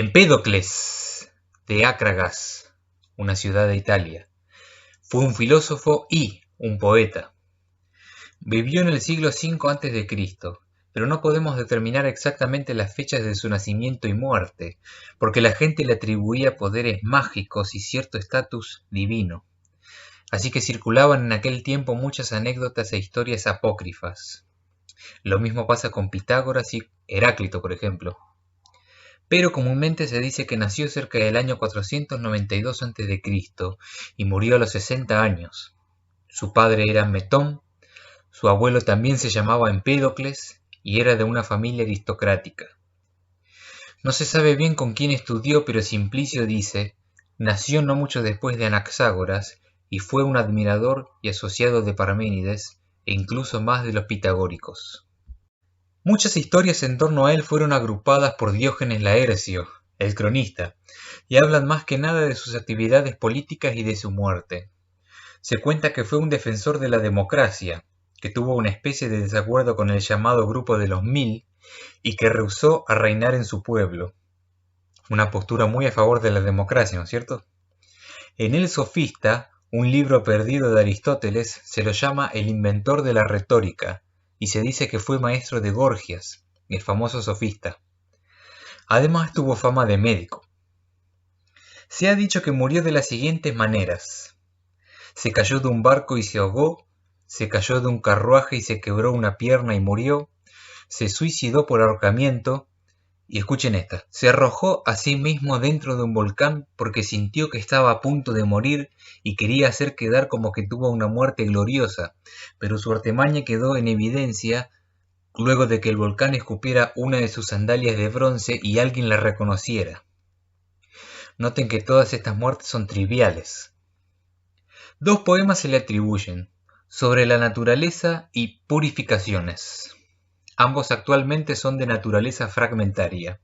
Empédocles de Acragas, una ciudad de Italia, fue un filósofo y un poeta. Vivió en el siglo V a.C., pero no podemos determinar exactamente las fechas de su nacimiento y muerte, porque la gente le atribuía poderes mágicos y cierto estatus divino. Así que circulaban en aquel tiempo muchas anécdotas e historias apócrifas. Lo mismo pasa con Pitágoras y Heráclito, por ejemplo. Pero comúnmente se dice que nació cerca del año 492 a.C. y murió a los 60 años. Su padre era Metón, su abuelo también se llamaba Empédocles y era de una familia aristocrática. No se sabe bien con quién estudió, pero Simplicio dice, nació no mucho después de Anaxágoras y fue un admirador y asociado de Parménides e incluso más de los pitagóricos. Muchas historias en torno a él fueron agrupadas por Diógenes Laercio, el cronista, y hablan más que nada de sus actividades políticas y de su muerte. Se cuenta que fue un defensor de la democracia, que tuvo una especie de desacuerdo con el llamado Grupo de los Mil y que rehusó a reinar en su pueblo. Una postura muy a favor de la democracia, ¿no es cierto? En El Sofista, un libro perdido de Aristóteles, se lo llama el inventor de la retórica, y se dice que fue maestro de Gorgias, el famoso sofista. Además tuvo fama de médico. Se ha dicho que murió de las siguientes maneras. Se cayó de un barco y se ahogó, se cayó de un carruaje y se quebró una pierna y murió, se suicidó por ahorcamiento, y escuchen esta, se arrojó a sí mismo dentro de un volcán porque sintió que estaba a punto de morir y quería hacer quedar como que tuvo una muerte gloriosa, pero su artimaña quedó en evidencia luego de que el volcán escupiera una de sus sandalias de bronce y alguien la reconociera. Noten que todas estas muertes son triviales. Dos poemas se le atribuyen, sobre la naturaleza y purificaciones. Ambos actualmente son de naturaleza fragmentaria.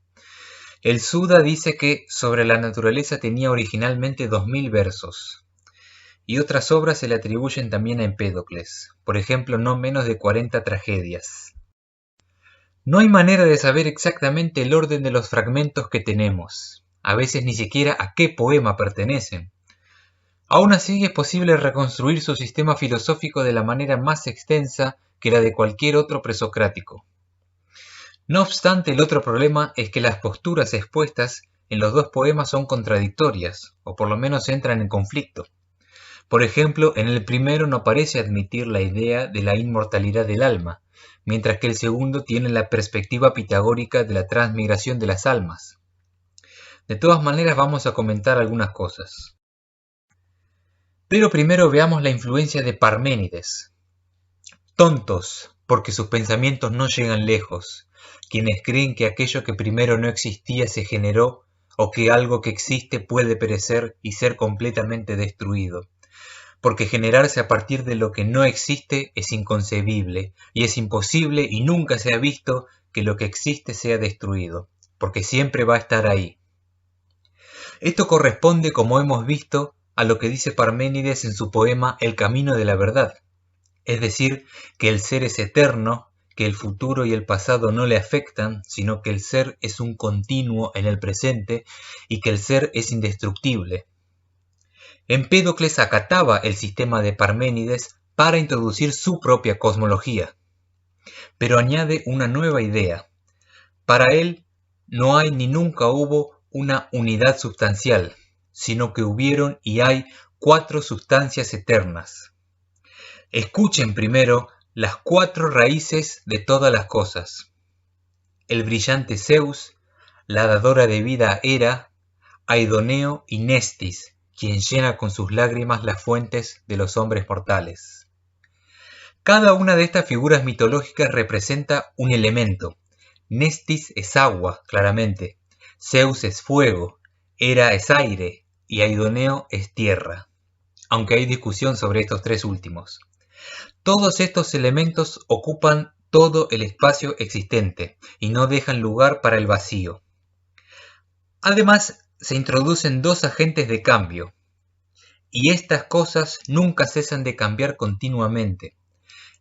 El Suda dice que sobre la naturaleza tenía originalmente 2000 versos. Y otras obras se le atribuyen también a Empédocles, por ejemplo no menos de 40 tragedias. No hay manera de saber exactamente el orden de los fragmentos que tenemos, a veces ni siquiera a qué poema pertenecen. Aún así es posible reconstruir su sistema filosófico de la manera más extensa que la de cualquier otro presocrático. No obstante, el otro problema es que las posturas expuestas en los dos poemas son contradictorias, o por lo menos entran en conflicto. Por ejemplo, en el primero no parece admitir la idea de la inmortalidad del alma, mientras que el segundo tiene la perspectiva pitagórica de la transmigración de las almas. De todas maneras vamos a comentar algunas cosas. Pero primero veamos la influencia de Parménides. Tontos, porque sus pensamientos no llegan lejos, quienes creen que aquello que primero no existía se generó, o que algo que existe puede perecer y ser completamente destruido. Porque generarse a partir de lo que no existe es inconcebible, y es imposible y nunca se ha visto que lo que existe sea destruido, porque siempre va a estar ahí. Esto corresponde, como hemos visto, a lo que dice Parménides en su poema El camino de la verdad, es decir, que el ser es eterno, que el futuro y el pasado no le afectan, sino que el ser es un continuo en el presente y que el ser es indestructible. Empédocles acataba el sistema de Parménides para introducir su propia cosmología, pero añade una nueva idea. Para él no hay ni nunca hubo una unidad sustancial, sino que hubieron y hay 4 sustancias eternas. Escuchen primero las 4 raíces de todas las cosas. El brillante Zeus, la dadora de vida Hera, Aidoneo y Nestis, quien llena con sus lágrimas las fuentes de los hombres mortales. Cada una de estas figuras mitológicas representa un elemento. Nestis es agua, claramente. Zeus es fuego, Hera es aire y Aidoneo es tierra, aunque hay discusión sobre estos 3 últimos. Todos estos elementos ocupan todo el espacio existente y no dejan lugar para el vacío. Además, se introducen 2 agentes de cambio, y estas cosas nunca cesan de cambiar continuamente.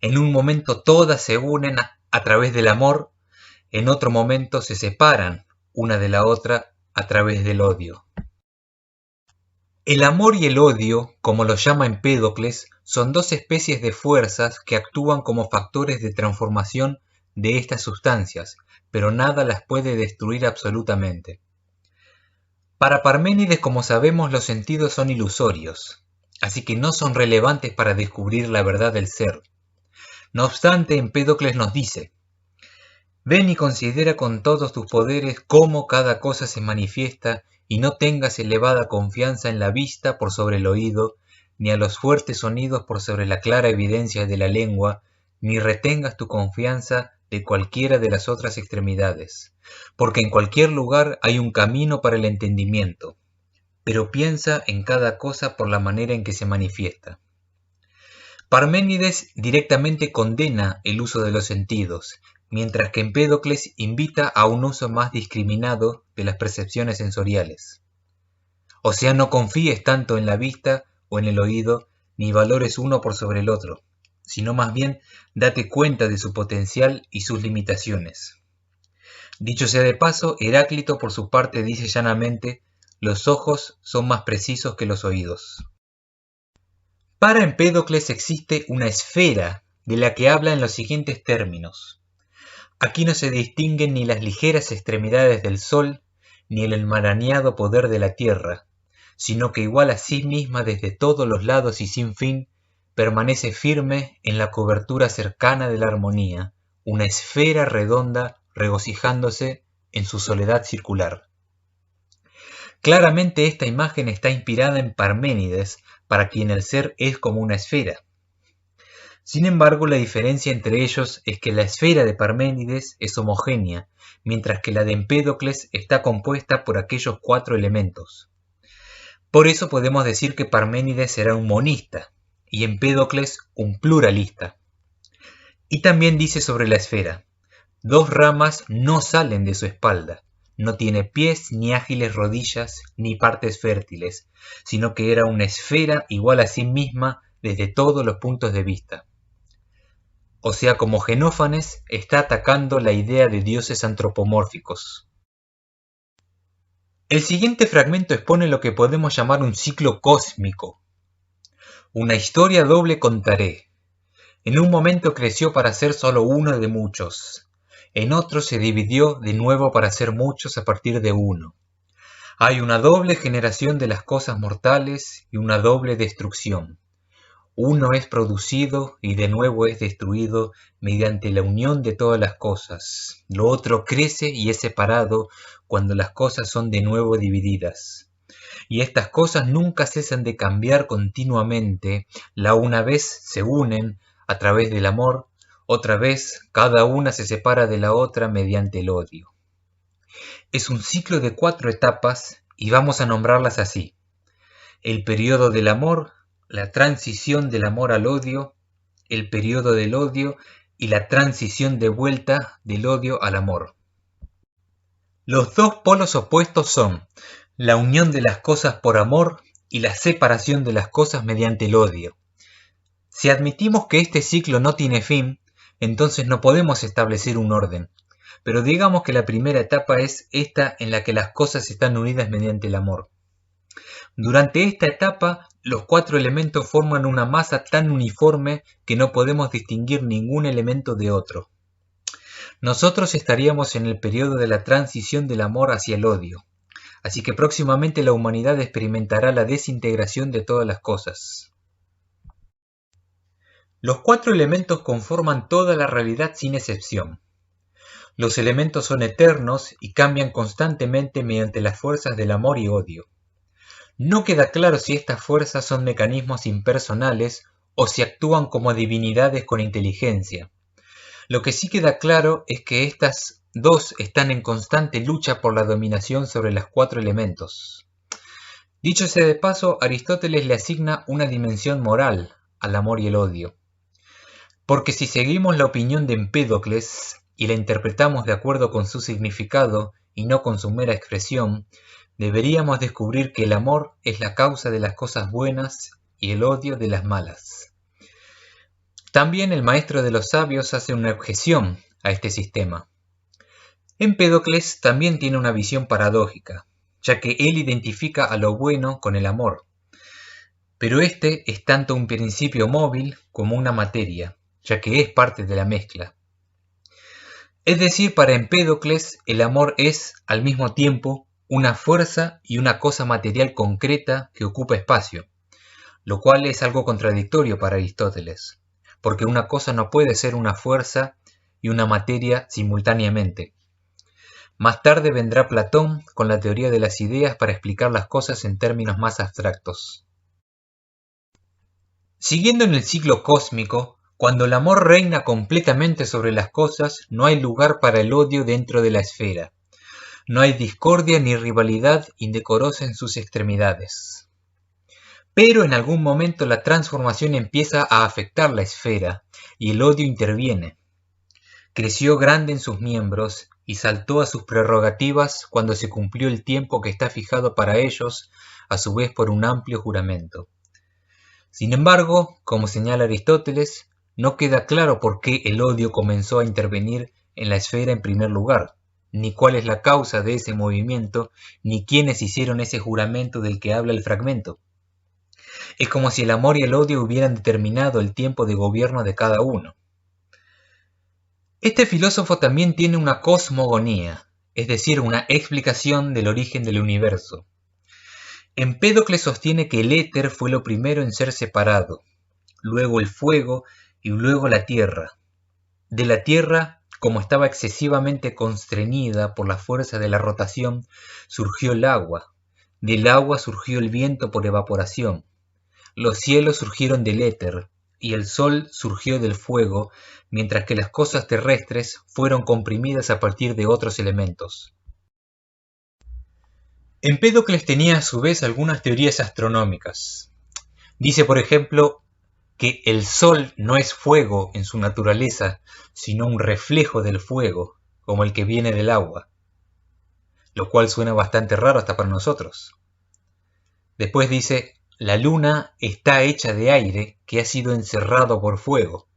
En un momento todas se unen a través del amor, en otro momento se separan una de la otra a través del odio. El amor y el odio, como lo llama Empédocles, son dos especies de fuerzas que actúan como factores de transformación de estas sustancias, pero nada las puede destruir absolutamente. Para Parménides, como sabemos, los sentidos son ilusorios, así que no son relevantes para descubrir la verdad del ser. No obstante, Empédocles nos dice: ven y considera con todos tus poderes cómo cada cosa se manifiesta, y no tengas elevada confianza en la vista por sobre el oído, ni a los fuertes sonidos por sobre la clara evidencia de la lengua, ni retengas tu confianza de cualquiera de las otras extremidades, porque en cualquier lugar hay un camino para el entendimiento, pero piensa en cada cosa por la manera en que se manifiesta. Parménides directamente condena el uso de los sentidos, mientras que Empédocles invita a un uso más discriminado de las percepciones sensoriales. O sea, no confíes tanto en la vista o en el oído, ni valores uno por sobre el otro, sino más bien date cuenta de su potencial y sus limitaciones. Dicho sea de paso, Heráclito por su parte dice llanamente: los ojos son más precisos que los oídos. Para Empédocles existe una esfera de la que habla en los siguientes términos: aquí no se distinguen ni las ligeras extremidades del sol, ni el enmarañado poder de la tierra, sino que igual a sí misma desde todos los lados y sin fin, permanece firme en la cobertura cercana de la armonía, una esfera redonda regocijándose en su soledad circular. Claramente esta imagen está inspirada en Parménides, para quien el ser es como una esfera. Sin embargo, la diferencia entre ellos es que la esfera de Parménides es homogénea, mientras que la de Empédocles está compuesta por aquellos 4 elementos. Por eso podemos decir que Parménides era un monista y Empédocles un pluralista. Y también dice sobre la esfera: 2 ramas no salen de su espalda, no tiene pies, ni ágiles rodillas, ni partes fértiles, sino que era una esfera igual a sí misma desde todos los puntos de vista. O sea, como Genófanes está atacando la idea de dioses antropomórficos. El siguiente fragmento expone lo que podemos llamar un ciclo cósmico. Una historia doble contaré. En un momento creció para ser solo uno de muchos. En otro se dividió de nuevo para ser muchos a partir de uno. Hay una doble generación de las cosas mortales y una doble destrucción. Uno es producido y de nuevo es destruido mediante la unión de todas las cosas. Lo otro crece y es separado cuando las cosas son de nuevo divididas. Y estas cosas nunca cesan de cambiar continuamente. La una vez se unen a través del amor, otra vez cada una se separa de la otra mediante el odio. Es un ciclo de 4 etapas y vamos a nombrarlas así: el periodo del amor, la transición del amor al odio, el periodo del odio y la transición de vuelta del odio al amor. Los 2 polos opuestos son la unión de las cosas por amor y la separación de las cosas mediante el odio. Si admitimos que este ciclo no tiene fin, entonces no podemos establecer un orden, pero digamos que la primera etapa es esta en la que las cosas están unidas mediante el amor. Durante esta etapa, los 4 elementos forman una masa tan uniforme que no podemos distinguir ningún elemento de otro. Nosotros estaríamos en el periodo de la transición del amor hacia el odio, así que próximamente la humanidad experimentará la desintegración de todas las cosas. Los 4 elementos conforman toda la realidad sin excepción. Los elementos son eternos y cambian constantemente mediante las fuerzas del amor y odio. No queda claro si estas fuerzas son mecanismos impersonales o si actúan como divinidades con inteligencia. Lo que sí queda claro es que estas 2 están en constante lucha por la dominación sobre los 4 elementos. Dicho sea de paso, Aristóteles le asigna una dimensión moral al amor y el odio. Porque si seguimos la opinión de Empédocles y la interpretamos de acuerdo con su significado y no con su mera expresión, deberíamos descubrir que el amor es la causa de las cosas buenas y el odio de las malas. También el maestro de los sabios hace una objeción a este sistema. Empédocles también tiene una visión paradójica. ya que él identifica a lo bueno con el amor. Pero este es tanto un principio móvil como una materia, ya que es parte de la mezcla. Es decir, para Empédocles, el amor es, al mismo tiempo, una fuerza y una cosa material concreta que ocupa espacio, lo cual es algo contradictorio para Aristóteles, porque una cosa no puede ser una fuerza y una materia simultáneamente. Más tarde vendrá Platón con la teoría de las ideas para explicar las cosas en términos más abstractos. Siguiendo en el ciclo cósmico, cuando el amor reina completamente sobre las cosas, no hay lugar para el odio dentro de la esfera. No hay discordia ni rivalidad indecorosa en sus extremidades. Pero en algún momento la transformación empieza a afectar la esfera y el odio interviene. Creció grande en sus miembros y saltó a sus prerrogativas cuando se cumplió el tiempo que está fijado para ellos, a su vez por un amplio juramento. Sin embargo, como señala Aristóteles, no queda claro por qué el odio comenzó a intervenir en la esfera en primer lugar, ni cuál es la causa de ese movimiento, ni quiénes hicieron ese juramento del que habla el fragmento. Es como si el amor y el odio hubieran determinado el tiempo de gobierno de cada uno. Este filósofo también tiene una cosmogonía, es decir, una explicación del origen del universo. Empédocles sostiene que el éter fue lo primero en ser separado, luego el fuego y luego la tierra. De la tierra, como estaba excesivamente constreñida por la fuerza de la rotación, surgió el agua. Del agua surgió el viento por evaporación. Los cielos surgieron del éter, y el sol surgió del fuego, mientras que las cosas terrestres fueron comprimidas a partir de otros elementos. Empédocles tenía a su vez algunas teorías astronómicas. Dice, por ejemplo, que el sol no es fuego en su naturaleza, sino un reflejo del fuego, como el que viene del agua, lo cual suena bastante raro hasta para nosotros. Después dice, la luna está hecha de aire que ha sido encerrado por fuego,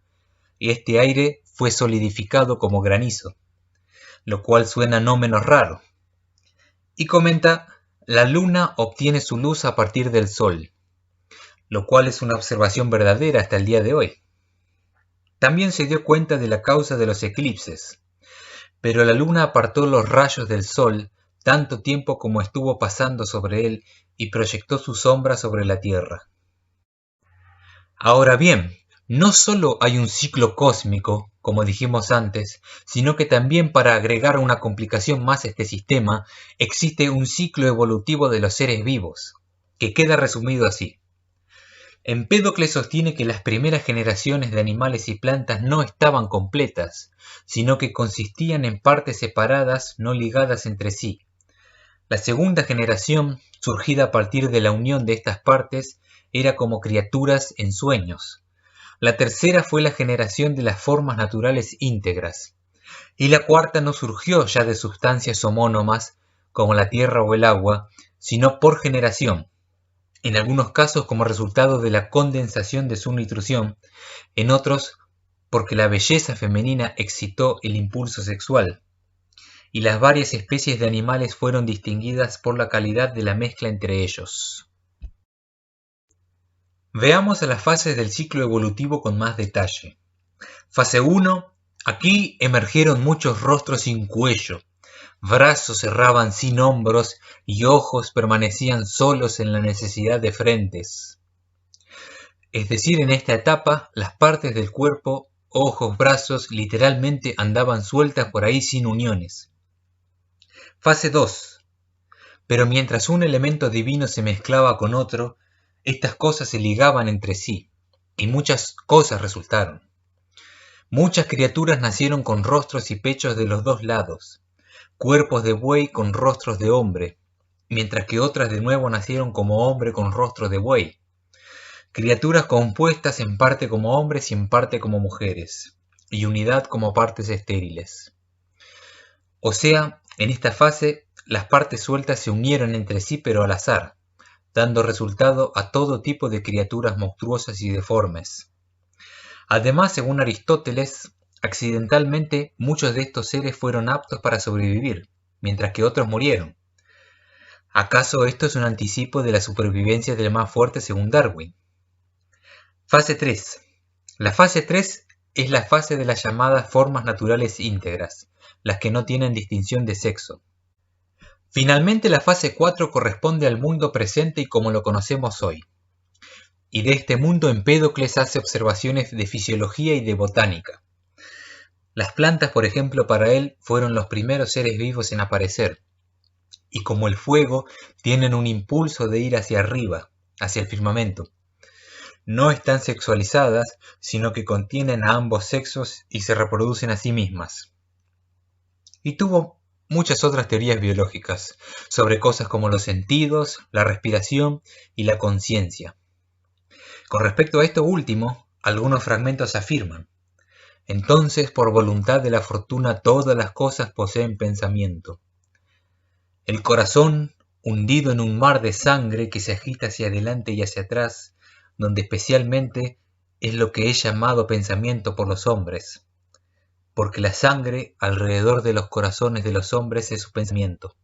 y este aire fue solidificado como granizo, lo cual suena no menos raro. Y comenta, la luna obtiene su luz a partir del sol, lo cual es una observación verdadera hasta el día de hoy. También se dio cuenta de la causa de los eclipses, pero la luna apartó los rayos del sol tanto tiempo como estuvo pasando sobre él y proyectó su sombra sobre la tierra. Ahora bien, no solo hay un ciclo cósmico, como dijimos antes, sino que también, para agregar una complicación más a este sistema, existe un ciclo evolutivo de los seres vivos, que queda resumido así. Empédocles sostiene que las primeras generaciones de animales y plantas no estaban completas, sino que consistían en partes separadas no ligadas entre sí. La segunda generación, surgida a partir de la unión de estas partes, era como criaturas en sueños. La tercera fue la generación de las formas naturales íntegras. Y la cuarta no surgió ya de sustancias homónomas, como la tierra o el agua, sino por generación, en algunos casos como resultado de la condensación de su nutrición, en otros porque la belleza femenina excitó el impulso sexual, y las varias especies de animales fueron distinguidas por la calidad de la mezcla entre ellos. Veamos a las fases del ciclo evolutivo con más detalle. Fase 1. Aquí emergieron muchos rostros sin cuello, brazos erraban sin hombros y ojos permanecían solos en la necesidad de frentes. Es decir, en esta etapa, las partes del cuerpo, ojos, brazos, literalmente andaban sueltas por ahí sin uniones. Fase 2. Pero mientras un elemento divino se mezclaba con otro, estas cosas se ligaban entre sí, y muchas cosas resultaron. Muchas criaturas nacieron con rostros y pechos de los dos lados, cuerpos de buey con rostros de hombre, mientras que otras de nuevo nacieron como hombre con rostro de buey. Criaturas compuestas en parte como hombres y en parte como mujeres, y unidad como partes estériles. O sea, en esta fase, las partes sueltas se unieron entre sí pero al azar, dando resultado a todo tipo de criaturas monstruosas y deformes. Además, según Aristóteles, accidentalmente muchos de estos seres fueron aptos para sobrevivir, mientras que otros murieron. ¿Acaso esto es un anticipo de la supervivencia del más fuerte según Darwin? Fase 3. La fase 3 es la fase de las llamadas formas naturales íntegras, las que no tienen distinción de sexo. Finalmente, la fase 4 corresponde al mundo presente y como lo conocemos hoy. Y de este mundo Empédocles hace observaciones de fisiología y de botánica. Las plantas, por ejemplo, para él fueron los primeros seres vivos en aparecer, y como el fuego, tienen un impulso de ir hacia arriba, hacia el firmamento. No están sexualizadas, sino que contienen a ambos sexos y se reproducen a sí mismas. Y tuvo muchas otras teorías biológicas, sobre cosas como los sentidos, la respiración y la conciencia. Con respecto a esto último, algunos fragmentos afirman: entonces, por voluntad de la fortuna, todas las cosas poseen pensamiento. El corazón, hundido en un mar de sangre que se agita hacia adelante y hacia atrás, donde especialmente es lo que es llamado pensamiento por los hombres, porque la sangre alrededor de los corazones de los hombres es su pensamiento.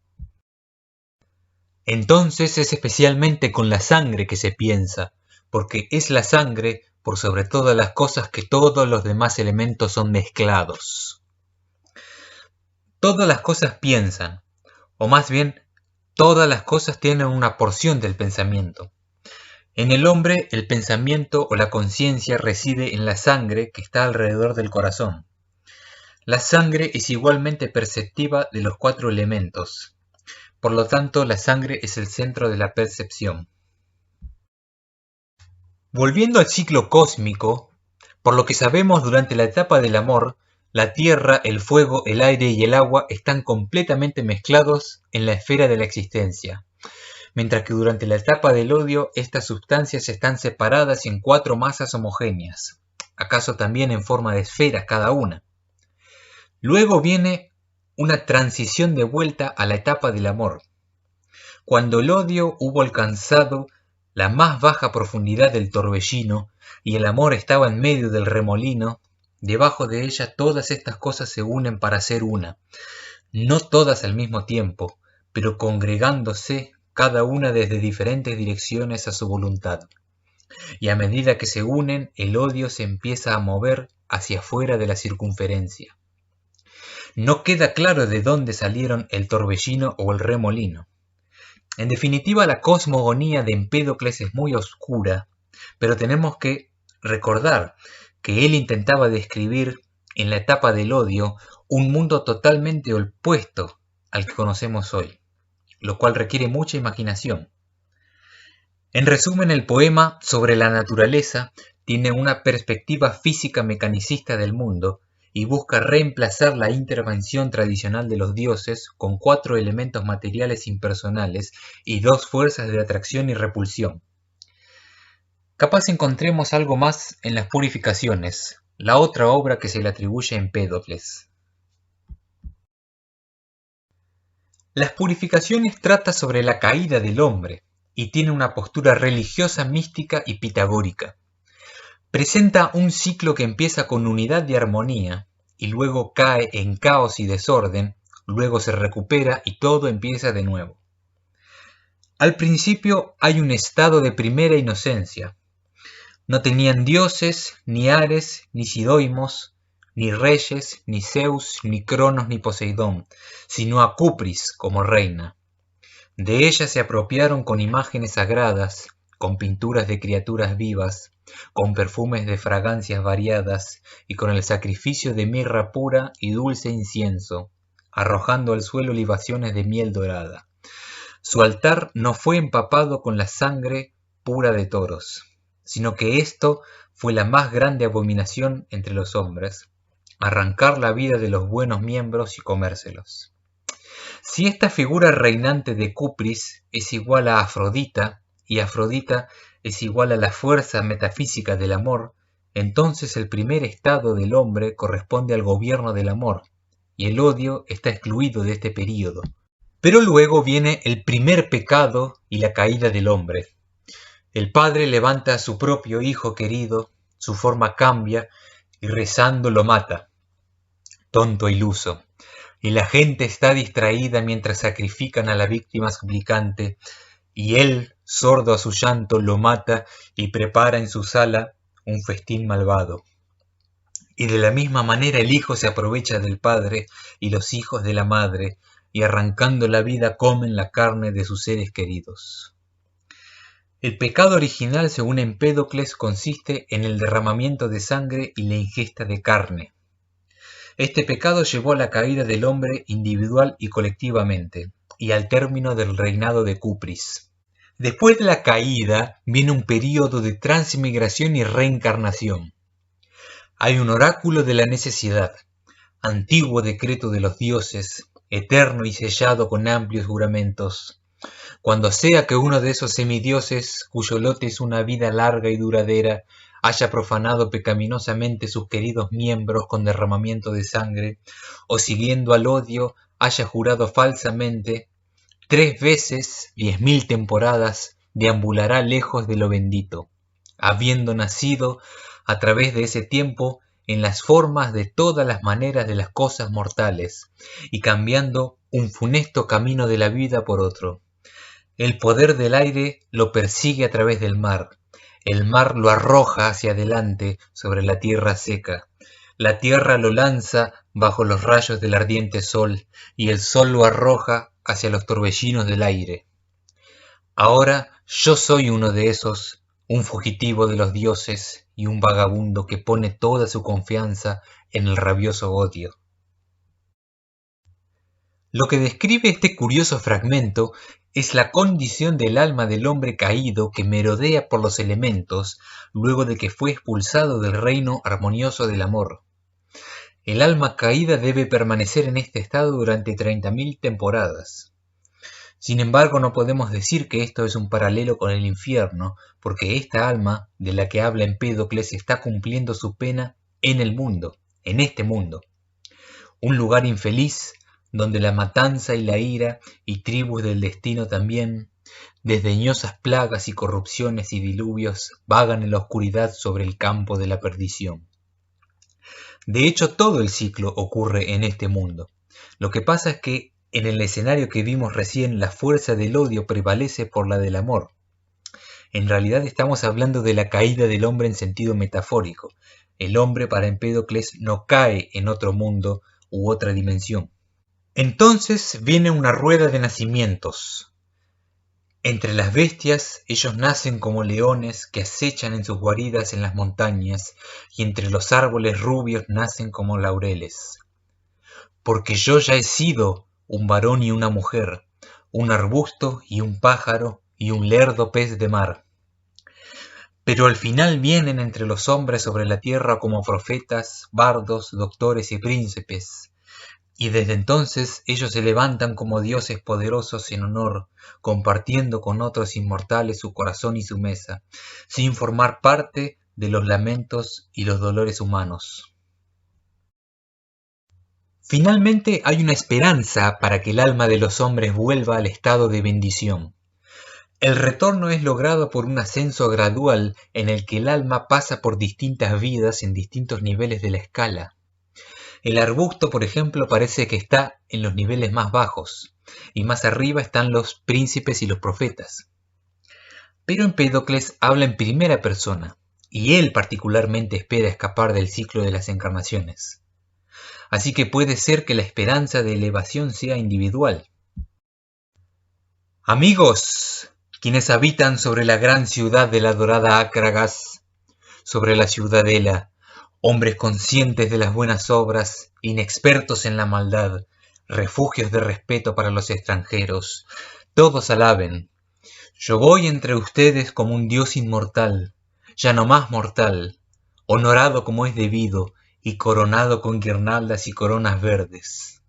Entonces es especialmente con la sangre que se piensa, porque es la sangre, por sobre todas las cosas, que todos los demás elementos son mezclados. Todas las cosas piensan, o más bien, todas las cosas tienen una porción del pensamiento. En el hombre, el pensamiento o la conciencia reside en la sangre que está alrededor del corazón. La sangre es igualmente perceptiva de los 4 elementos. Por lo tanto, la sangre es el centro de la percepción. Volviendo al ciclo cósmico, por lo que sabemos, durante la etapa del amor, la tierra, el fuego, el aire y el agua están completamente mezclados en la esfera de la existencia, mientras que durante la etapa del odio estas sustancias están separadas en 4 masas homogéneas, acaso también en forma de esferas cada una. Luego viene una transición de vuelta a la etapa del amor, cuando el odio hubo alcanzado la más baja profundidad del torbellino y el amor estaba en medio del remolino. Debajo de ella todas estas cosas se unen para ser una, no todas al mismo tiempo, pero congregándose cada una desde diferentes direcciones a su voluntad. Y a medida que se unen, el odio se empieza a mover hacia afuera de la circunferencia. No queda claro de dónde salieron el torbellino o el remolino. En definitiva, la cosmogonía de Empédocles es muy oscura, pero tenemos que recordar que él intentaba describir en la etapa del odio un mundo totalmente opuesto al que conocemos hoy, lo cual requiere mucha imaginación. En resumen, el poema sobre la naturaleza tiene una perspectiva física mecanicista del mundo y busca reemplazar la intervención tradicional de los dioses con 4 elementos materiales impersonales y 2 fuerzas de atracción y repulsión. Capaz encontremos algo más en las Purificaciones, la otra obra que se le atribuye a Empédocles. Las Purificaciones trata sobre la caída del hombre y tiene una postura religiosa, mística y pitagórica. Presenta un ciclo que empieza con unidad y armonía, y luego cae en caos y desorden, luego se recupera y todo empieza de nuevo. Al principio hay un estado de primera inocencia. No tenían dioses, ni Ares, ni Sidoimos, ni reyes, ni Zeus, ni Cronos, ni Poseidón, sino a Cupris como reina. De ella se apropiaron con imágenes sagradas, con pinturas de criaturas vivas, con perfumes de fragancias variadas y con el sacrificio de mirra pura y dulce incienso, arrojando al suelo libaciones de miel dorada. Su altar no fue empapado con la sangre pura de toros, sino que esto fue la más grande abominación entre los hombres, arrancar la vida de los buenos miembros y comérselos. Si esta figura reinante de Cupris es igual a Afrodita, y Afrodita es igual a la fuerza metafísica del amor, entonces el primer estado del hombre corresponde al gobierno del amor, y el odio está excluido de este período. Pero luego viene el primer pecado y la caída del hombre. El padre levanta a su propio hijo querido, su forma cambia, y rezando lo mata. Tonto e iluso. y la gente está distraída mientras sacrifican a la víctima suplicante, y él, sordo a su llanto, lo mata y prepara en su sala un festín malvado. Y de la misma manera el hijo se aprovecha del padre y los hijos de la madre, y arrancando la vida comen la carne de sus seres queridos. El pecado original, según Empédocles, consiste en el derramamiento de sangre y la ingesta de carne. Este pecado llevó a la caída del hombre individual y colectivamente, y al término del reinado de Cupris. Después de la caída viene un período de transmigración y reencarnación. Hay un oráculo de la necesidad, antiguo decreto de los dioses, eterno y sellado con amplios juramentos. Cuando sea que uno de esos semidioses, cuyo lote es una vida larga y duradera, haya profanado pecaminosamente sus queridos miembros con derramamiento de sangre, o siguiendo al odio, haya jurado falsamente, 3 veces, 10.000 temporadas, deambulará lejos de lo bendito, habiendo nacido a través de ese tiempo en las formas de todas las maneras de las cosas mortales, y cambiando un funesto camino de la vida por otro. El poder del aire lo persigue a través del mar, el mar lo arroja hacia adelante sobre la tierra seca, la tierra lo lanza bajo los rayos del ardiente sol, y el sol lo arroja hacia los torbellinos del aire. Ahora yo soy uno de esos, un fugitivo de los dioses y un vagabundo que pone toda su confianza en el rabioso odio. Lo que describe este curioso fragmento es la condición del alma del hombre caído que merodea por los elementos luego de que fue expulsado del reino armonioso del amor. El alma caída debe permanecer en este estado durante 30.000 temporadas. Sin embargo, no podemos decir que esto es un paralelo con el infierno, porque esta alma de la que habla Empédocles está cumpliendo su pena en el mundo, en este mundo. Un lugar infeliz donde la matanza y la ira y tribus del destino también, desdeñosas plagas y corrupciones y diluvios vagan en la oscuridad sobre el campo de la perdición. De hecho, todo el ciclo ocurre en este mundo. Lo que pasa es que en el escenario que vimos recién, la fuerza del odio prevalece por la del amor. En realidad estamos hablando de la caída del hombre en sentido metafórico. El hombre, para Empédocles, no cae en otro mundo u otra dimensión. Entonces viene una rueda de nacimientos. Entre las bestias ellos nacen como leones que acechan en sus guaridas en las montañas, y entre los árboles rubios nacen como laureles. Porque yo ya he sido un varón y una mujer, un arbusto y un pájaro y un lerdo pez de mar. Pero al final vienen entre los hombres sobre la tierra como profetas, bardos, doctores y príncipes. Y desde entonces ellos se levantan como dioses poderosos en honor, compartiendo con otros inmortales su corazón y su mesa, sin formar parte de los lamentos y los dolores humanos. Finalmente hay una esperanza para que el alma de los hombres vuelva al estado de bendición. El retorno es logrado por un ascenso gradual en el que el alma pasa por distintas vidas en distintos niveles de la escala. El arbusto, por ejemplo, parece que está en los niveles más bajos, y más arriba están los príncipes y los profetas. Pero Empédocles habla en primera persona, y él particularmente espera escapar del ciclo de las encarnaciones. Así que puede ser que la esperanza de elevación sea individual. Amigos, quienes habitan sobre la gran ciudad de la dorada Acragas, sobre la ciudadela, hombres conscientes de las buenas obras, inexpertos en la maldad, refugios de respeto para los extranjeros, todos alaben. Yo voy entre ustedes como un dios inmortal, ya no más mortal, honorado como es debido, y coronado con guirnaldas y coronas verdes.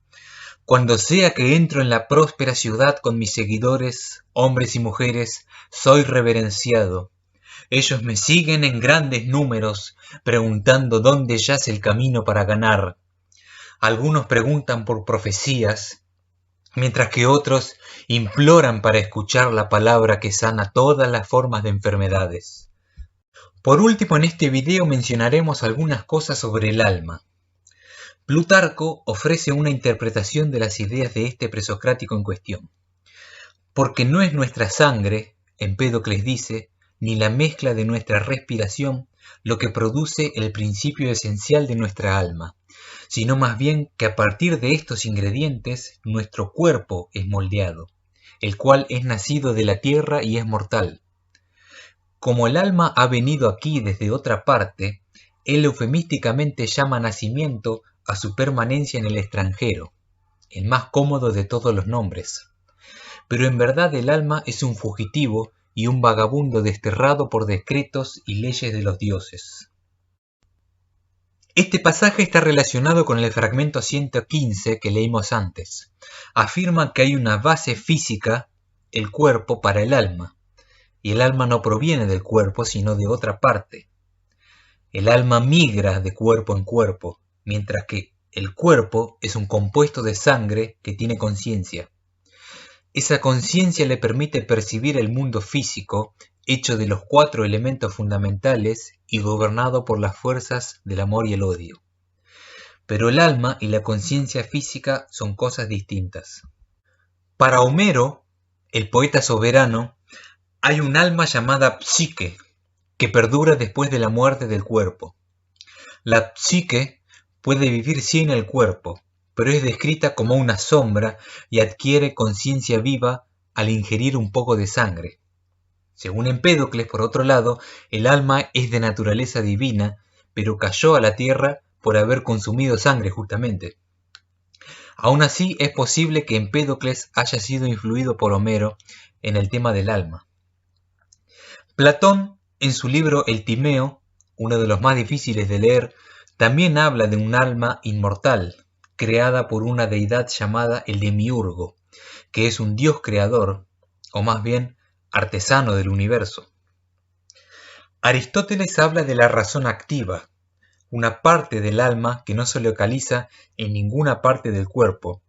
Cuando sea que entro en la próspera ciudad con mis seguidores, hombres y mujeres, soy reverenciado. Ellos me siguen en grandes números, preguntando dónde yace el camino para ganar. Algunos preguntan por profecías, mientras que otros imploran para escuchar la palabra que sana todas las formas de enfermedades. Por último, en este video mencionaremos algunas cosas sobre el alma. Plutarco ofrece una interpretación de las ideas de este presocrático en cuestión. Porque no es nuestra sangre, Empédocles dice, ni la mezcla de nuestra respiración lo que produce el principio esencial de nuestra alma, sino más bien que a partir de estos ingredientes nuestro cuerpo es moldeado, el cual es nacido de la tierra y es mortal. Como el alma ha venido aquí desde otra parte, él eufemísticamente llama nacimiento a su permanencia en el extranjero, el más cómodo de todos los nombres. Pero en verdad el alma es un fugitivo y un vagabundo desterrado por decretos y leyes de los dioses. Este pasaje está relacionado con el fragmento 115 que leímos antes. Afirma que hay una base física, el cuerpo, para el alma, y el alma no proviene del cuerpo sino de otra parte. El alma migra de cuerpo en cuerpo, mientras que el cuerpo es un compuesto de sangre que tiene conciencia. Esa conciencia le permite percibir el mundo físico, hecho de los 4 elementos fundamentales y gobernado por las fuerzas del amor y el odio. Pero el alma y la conciencia física son cosas distintas. Para Homero, el poeta soberano, hay un alma llamada psique, que perdura después de la muerte del cuerpo. La psique puede vivir sin el cuerpo, pero es descrita como una sombra y adquiere conciencia viva al ingerir un poco de sangre. Según Empédocles, por otro lado, el alma es de naturaleza divina, pero cayó a la tierra por haber consumido sangre justamente. Aún así, es posible que Empédocles haya sido influido por Homero en el tema del alma. Platón, en su libro El Timeo, uno de los más difíciles de leer, también habla de un alma inmortal, creada por una deidad llamada el Demiurgo, que es un dios creador, o más bien artesano del universo. Aristóteles habla de la razón activa, una parte del alma que no se localiza en ninguna parte del cuerpo,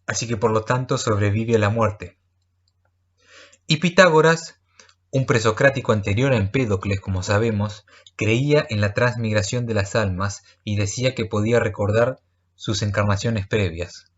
así que por lo tanto sobrevive a la muerte. Y Pitágoras, un presocrático anterior a Empédocles, como sabemos, creía en la transmigración de las almas y decía que podía recordar sus encarnaciones previas.